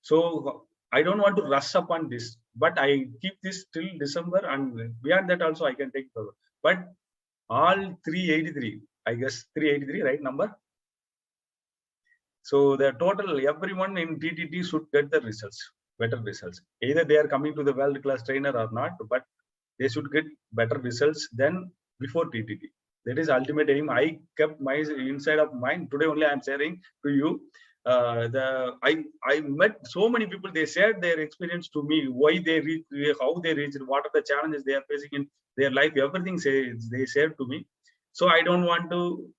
Speaker 2: So I don't want to rush upon this, but I keep this till December, and beyond that also I can take further. But all 383, I guess 383, right number? So the total, everyone in TTT should get the results, better results. Either they are coming to the world-class trainer or not, but they should get better results than before TTT. That is ultimate aim. I kept my inside of mind. Today only I am sharing to you. I met so many people. They shared their experience to me. Why they reached, how they reached, what are the challenges they are facing in their life. Everything they shared to me. So I don't want to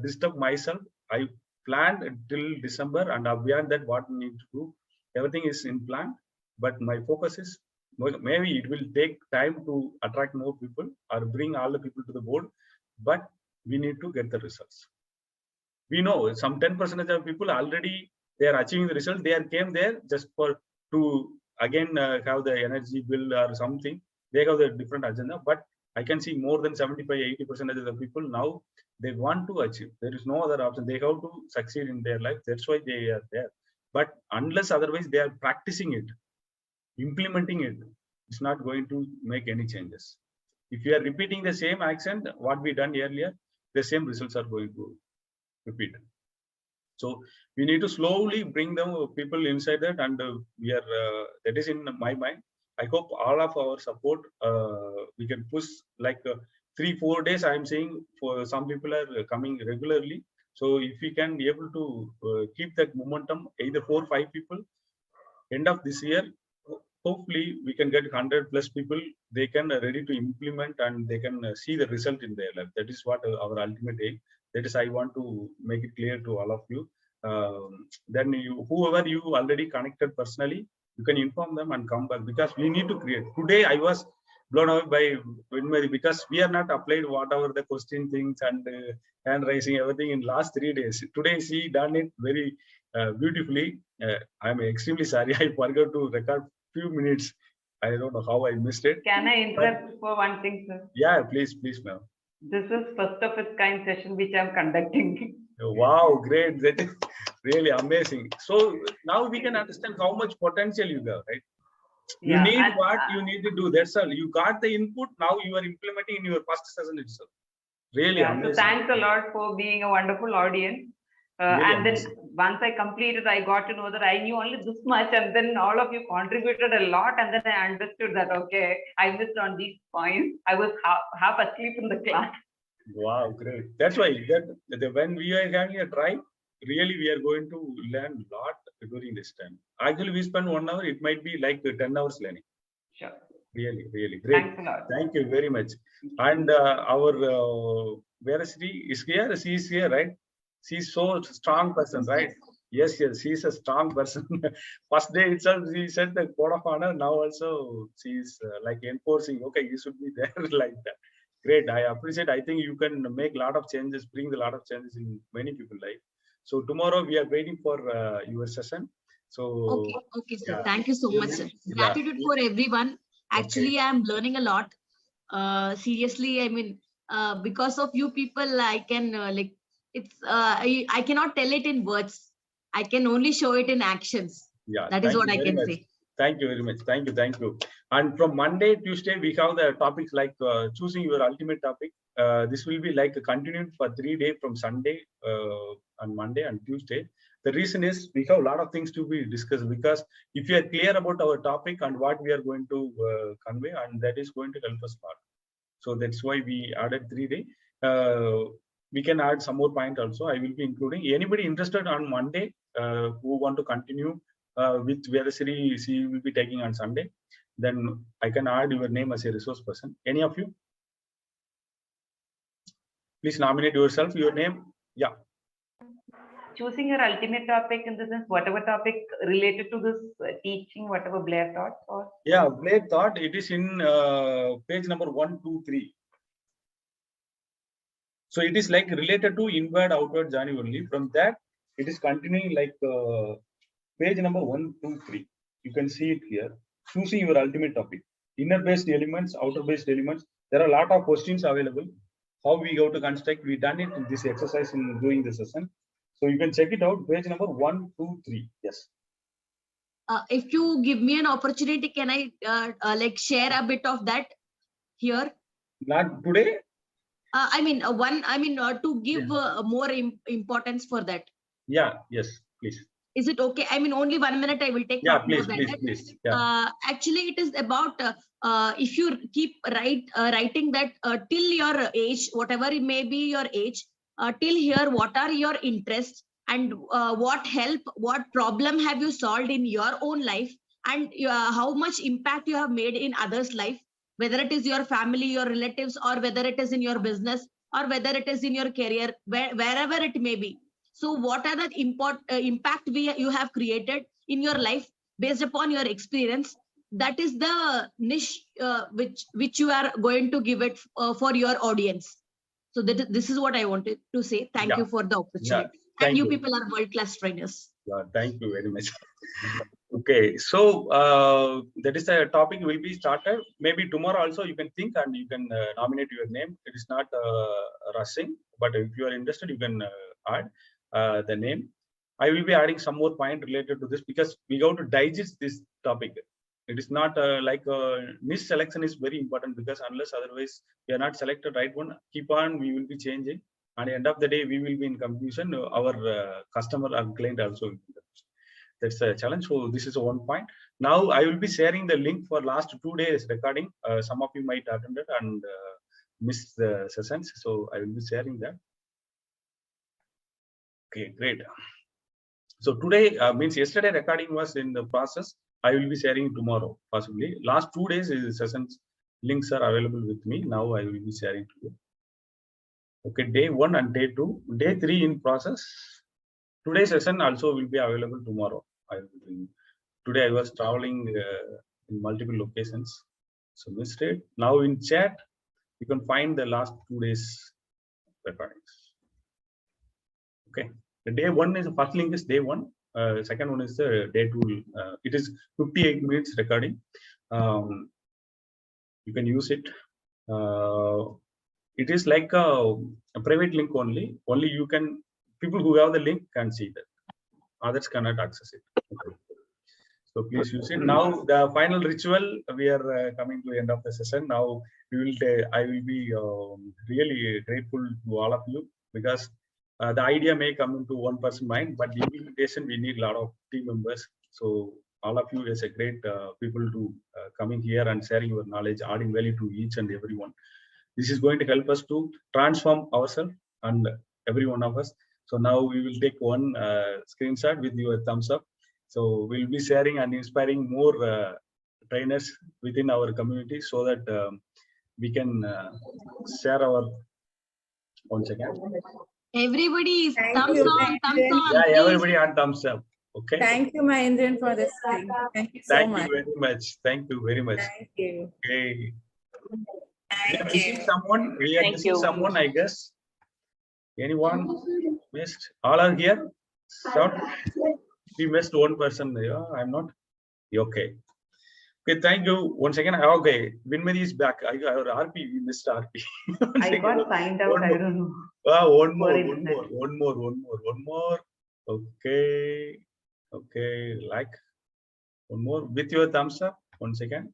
Speaker 2: disturb myself. I planned until December, and beyond that, what we need to do, everything is in plan. But my focus is, maybe it will take time to attract more people or bring all the people to the board, but we need to get the results. We know some 10% of people already, they are achieving the result. They came there just for to again have the energy bill or something. They have the different agenda, but I can see more than 75-80% of the people now, they want to achieve. There is no other option. They have to succeed in their life. That's why they are there. But unless otherwise they are practicing it, implementing it, it's not going to make any changes. If you are repeating the same action, what we done earlier, the same results are going to repeat. So we need to slowly bring them people inside that, and we are that is in my mind. I hope all of our support we can push like 3-4 days. I am saying for some people are coming regularly. So if we can be able to keep that momentum, either 4 or 5 people, end of this year, hopefully we can get 100+ people. They can ready to implement, and they can see the result in their life. That is what our ultimate aim. That is, I want to make it clear to all of you. Then whoever you already connected personally, you can inform them and come back, because we need to create. Today I was blown away by Vinmay, because we are not applied whatever the question things and hand raising everything in last 3 days. Today she done it very beautifully. I'm extremely sorry. I forgot to record few minutes. I don't know how I missed it.
Speaker 1: Can I interrupt for one thing, sir?
Speaker 2: Yeah, please, ma'am.
Speaker 1: This is first of its kind session which I'm conducting.
Speaker 2: Wow, great. That is really amazing. So now we can understand how much potential you have, right? You
Speaker 1: Yeah,
Speaker 2: need
Speaker 1: and
Speaker 2: what you need to do. That's all. You got the input. Now you are implementing in your first session itself. Really
Speaker 1: yeah, so
Speaker 2: amazing.
Speaker 1: thanks a lot for being a wonderful audience.
Speaker 2: Really
Speaker 1: And then
Speaker 2: amazing.
Speaker 1: once I completed, I got to know that I knew only this much, and then all of you contributed a lot, and then I understood that okay, I missed on these points. I was half asleep in the class.
Speaker 2: Wow, great. That's why when we are having a drive, really we are going to learn a lot during this time. Actually, we spend 1 hour. It might be like 10 hours learning.
Speaker 1: Sure.
Speaker 2: Really, really great.
Speaker 1: Thanks a lot.
Speaker 2: Thank you very much. And our Verasri is here. She is here, right? She's so strong person, right? Yes, yes. She's a strong person. First day itself, she said the code of honor. Now also, she's like enforcing. Okay, you should be there like that. Great. I appreciate. I think you can make a lot of changes, bring a lot of changes in many people's life. So tomorrow we are waiting for your session. So
Speaker 4: Okay, sir.
Speaker 2: yeah.
Speaker 4: Thank you so much, sir.
Speaker 2: Yeah.
Speaker 4: Gratitude for everyone. Actually,
Speaker 2: Okay.
Speaker 4: I'm learning a lot. Seriously, I mean, because of you people, I can like it's. I cannot tell it in words. I can only show it in actions.
Speaker 2: Yeah,
Speaker 4: That is
Speaker 2: thank
Speaker 4: what
Speaker 2: you
Speaker 4: I
Speaker 2: very
Speaker 4: can
Speaker 2: much.
Speaker 4: say.
Speaker 2: Thank you very much. Thank you. Thank you. And from Monday, Tuesday, we have the topics like choosing your ultimate topic. This will be like continued for 3 days from Sunday on Monday and Tuesday. The reason is we have a lot of things to be discussed because if you are clear about our topic and what we are going to convey, and that is going to help us part. So that's why we added 3 days. We can add some more point also. I will be including anybody interested on Monday who want to continue with Vedasiri, she will be taking on Sunday. Then I can add your name as a resource person. Any of you? Please nominate yourself, your name. Yeah.
Speaker 1: Choosing your ultimate topic in the sense, whatever topic related to this teaching, whatever Blair taught, or
Speaker 2: Yeah, Blair thought it is in page number 1, 2, 3. So it is like related to inward outward journey only. From that, it is continuing like page number 1, 2, 3. You can see it here. Choosing your ultimate topic. Inner based elements, outer based elements. There are a lot of questions available. How we go to construct. We done it in this exercise in doing the session. So you can check it out. Page number 1, 2, 3. Yes.
Speaker 4: If you give me an opportunity, can I like share a bit of that here?
Speaker 2: Not today.
Speaker 4: I mean, to give more importance for that.
Speaker 2: Yeah. Yes. Please.
Speaker 4: Is it okay? I mean, only 1 minute I will take.
Speaker 2: Yeah.
Speaker 4: Not more
Speaker 2: Please.
Speaker 4: than
Speaker 2: Please.
Speaker 4: that.
Speaker 2: Please. Yeah.
Speaker 4: Actually, it is about if you keep writing that till your age, whatever it may be your age, till here, what are your interests and what help, what problem have you solved in your own life, and how much impact you have made in others' life, whether it is your family, your relatives, or whether it is in your business, or whether it is in your career, wherever it may be. So what are the impact you have created in your life based upon your experience? That is the niche which you are going to give it for your audience. So this is what I wanted to say. Thank you for the opportunity. And you people are world-class trainers.
Speaker 2: Yeah, thank you very much. Okay, so that is the topic will be started. Maybe tomorrow also you can think and you can nominate your name. It is not rushing, but if you are interested, you can add the name. I will be adding some more point related to this because we go to digest this topic. It is not like niche selection is very important because unless otherwise we are not selected right one, keep on, we will be changing. At the end of the day, we will be in confusion. Our customer and client also will be. That's a challenge. So this is one point. Now I will be sharing the link for last 2 days recording. Some of you might attend it and miss the sessions. So I will be sharing that. Okay, great. So today means yesterday recording was in the process. I will be sharing tomorrow possibly. Last 2 days sessions links are available with me. Now I will be sharing to you. Okay, day 1 and day 2. Day 3 in process. Today's session also will be available tomorrow. Today I was traveling in multiple locations, so missed it. Now in chat, you can find the last 2 days recordings. Okay, the day 1 is the first link is day 1. Second one is the day 2. It is 58 minutes recording. You can use it. It is like a private link only. Only you can people who have the link can see that. Others cannot access it. Okay. So please use it. Now the final ritual, we are coming to the end of the session. Now we will. I will be really grateful to all of you, because the idea may come into one person's mind, but the implementation we need a lot of team members. So all of you is a great people to coming here and sharing your knowledge, adding value to each and everyone. This is going to help us to transform ourselves and every one of us. So now we will take one screenshot with your thumbs up. So we'll be sharing and inspiring more trainers within our community, so that we can share our, once again.
Speaker 4: Everybody is
Speaker 5: Thank
Speaker 4: thumbs
Speaker 5: you,
Speaker 4: on, thumbs
Speaker 5: Mahendran.
Speaker 4: on.
Speaker 2: Yeah,
Speaker 4: please.
Speaker 2: everybody on thumbs up. Okay.
Speaker 5: Thank you, Mahendran, for this thing. Thank you so
Speaker 2: Thank
Speaker 5: much.
Speaker 2: you very much. Thank you very much.
Speaker 5: Thank you.
Speaker 2: Okay. We are missing someone. We are
Speaker 8: Thank
Speaker 2: missing
Speaker 8: you.
Speaker 2: someone, I guess. Anyone missed? All are here. Short. We missed one person. Yeah, I'm not. Okay. Okay. Thank you once again. Okay. Vinmari is back. Our RP. We missed RP.
Speaker 1: I got signed out. I don't know.
Speaker 2: One more.
Speaker 1: What is
Speaker 2: One
Speaker 1: that?
Speaker 2: more. One more. One more. One more. Okay. Okay. Like one more with your thumbs up. Once again.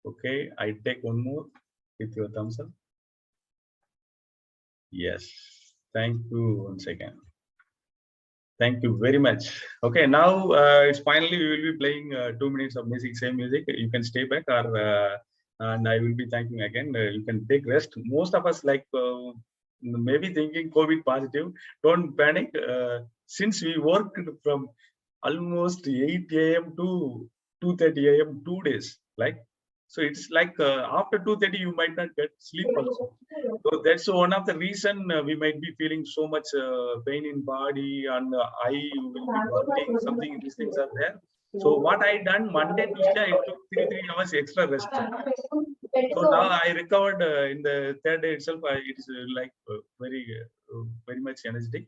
Speaker 2: Okay, I take one more with your thumbs up. Yes, thank you once again. Thank you very much. Okay, now it's finally we will be playing 2 minutes of music, same music. You can stay back, or and I will be thanking again. You can take rest. Most of us like maybe thinking COVID positive. Don't panic. Since we worked from almost 8 a.m. to 2:30 a.m. 2 days, like. So it's like after 2:30 you might not get sleep also. So that's one of the reason we might be feeling so much pain in body, and eye will be burning. Something these things are there. So what I done Monday, Tuesday, I took 3 hours extra rest. So now I recovered in the third day itself. It is like very much energetic.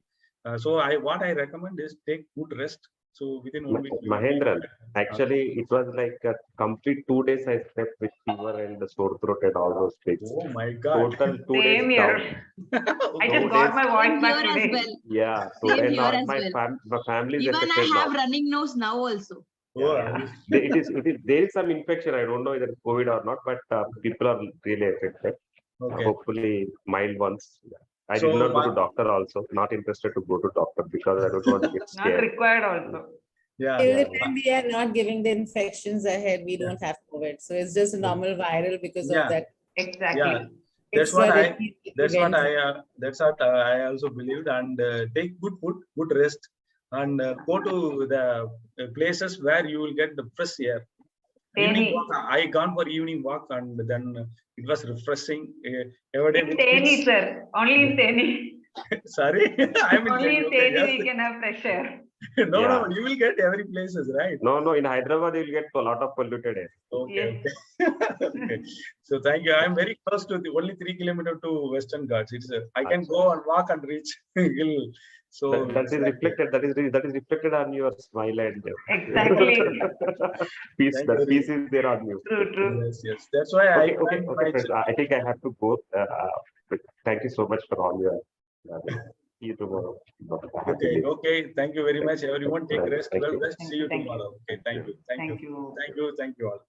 Speaker 2: So what I recommend is take good rest. So within 1 week.
Speaker 3: Mahendran, actually, it was like a complete 2 days I slept with fever and the sore throat and all those things.
Speaker 2: Oh my God.
Speaker 3: Total 2 days
Speaker 1: Same
Speaker 3: down.
Speaker 1: here. I
Speaker 3: 2
Speaker 1: just got
Speaker 3: days.
Speaker 1: my voice
Speaker 4: Same
Speaker 1: back
Speaker 4: here as
Speaker 1: today.
Speaker 4: well.
Speaker 3: Yeah. So,
Speaker 4: Same
Speaker 3: and
Speaker 4: here as
Speaker 3: my,
Speaker 4: well.
Speaker 3: my family is
Speaker 4: Even I
Speaker 3: affected
Speaker 4: have
Speaker 3: now.
Speaker 4: running nose now also.
Speaker 2: Oh,
Speaker 3: Yeah. There is some infection. I don't know whether it's COVID or not, but people are really affected.
Speaker 2: Okay.
Speaker 3: Hopefully mild ones. I
Speaker 2: So
Speaker 3: did not go to doctor also. Not interested to go to doctor because I don't want to get
Speaker 1: Not
Speaker 3: scared.
Speaker 1: required also.
Speaker 2: Yeah.
Speaker 5: Till the time we are not giving the infections ahead, we don't have COVID. So it's just a normal viral because
Speaker 2: Yeah.
Speaker 5: of that.
Speaker 1: Exactly.
Speaker 2: Yeah. That's
Speaker 5: extra
Speaker 2: what
Speaker 5: that
Speaker 2: I.
Speaker 5: we
Speaker 2: That's what
Speaker 5: prevent.
Speaker 2: That's what I also believed. And take good food, good rest, and go to the places where you will get the fresh air. Evening walk. I gone for evening walk, and then it was refreshing. Every day
Speaker 1: In
Speaker 2: with
Speaker 1: Steny,
Speaker 2: kids.
Speaker 1: sir. Only in Steny.
Speaker 2: Sorry, I'm in
Speaker 1: Only in
Speaker 2: okay,
Speaker 1: Steny
Speaker 2: yes.
Speaker 1: we can have fresh air.
Speaker 2: No,
Speaker 3: Yeah.
Speaker 2: no, you will get every places, right?
Speaker 3: No, in Hyderabad you will get a lot of polluted air.
Speaker 2: Okay,
Speaker 1: Yes.
Speaker 2: okay. Okay. So thank you. I'm very close to the only 3 kilometers to Western Ghats. It's I can go and walk and reach hill. So
Speaker 3: That
Speaker 2: it's
Speaker 3: is
Speaker 2: like
Speaker 3: reflected. That is reflected on your smile and
Speaker 1: Exactly.
Speaker 3: peace.
Speaker 2: Thank
Speaker 3: That
Speaker 2: you.
Speaker 3: peace is there on you.
Speaker 1: True, true.
Speaker 2: Yes, yes. That's why I
Speaker 3: Okay,
Speaker 2: planned my
Speaker 3: friends. I think I have to go. But thank you so much for all your. See you tomorrow. Happy
Speaker 2: Okay,
Speaker 3: day.
Speaker 2: okay. Thank you very much. Everyone take rest.
Speaker 3: Thank
Speaker 2: Well
Speaker 3: you.
Speaker 2: rest.
Speaker 1: Thank
Speaker 2: See
Speaker 1: you,
Speaker 2: you
Speaker 1: thank you.
Speaker 2: tomorrow. Okay, thank you. Thank you.
Speaker 1: Thank you.
Speaker 2: Thank you. Thank you all.